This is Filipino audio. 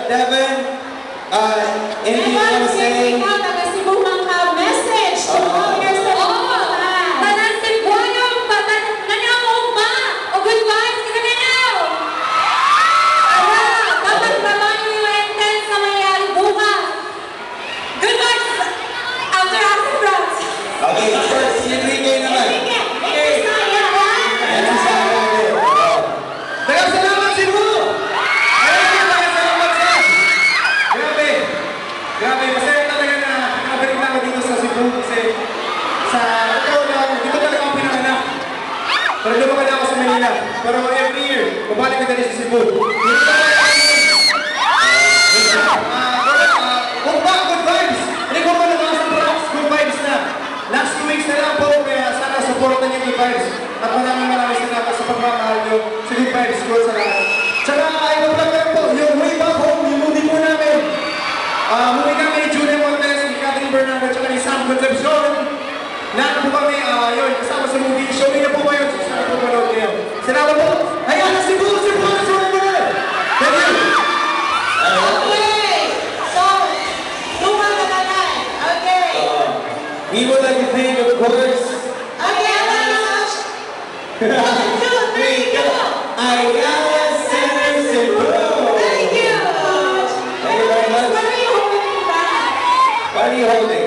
Devin, anything you want to say? Message to all your Tanan Cebuano, nanawag ba? O good vibes ka na now? Dapat naman yung intense na mayayari bukas. Good vibes after House of Bronx. Okay, first, si Enrique naman. Okay. Dagang salamat, Cebu! Dagang salamat sa... Grabe, masaya talaga na nakabalik na ako dito sa Cebu kasi sa ito lang, dito talaga ako pinanganak. Pero lumakan ako sa Manila. Pero every year, babalik ko din sa Cebu. Good vibes! Hindi ko pa naman sa Bronx, good vibes na. Last 2 weeks na lang po, kaya sana supportan niyo good vibes. At maraming salamat sa pagmamahal niyo sa good vibes ko sa lahat. Tsaka, ito lang po, yung way back home, yung movie po namin. Movie kami ni Julia Montes, ni Catherine Bernardo, tsaka ni Sam Concepcion. Lahat po kami, yun, kasama sa movie. Show me na po kayo, sana po manood kayo. Salamat po! Ayan na si Cebu! Thank you! We would like to thank, of course. Okay, 1, 2, 3, go! Ayala Center Cebu! Thank you! Thank you very much. Where are you holding that? What are you holding?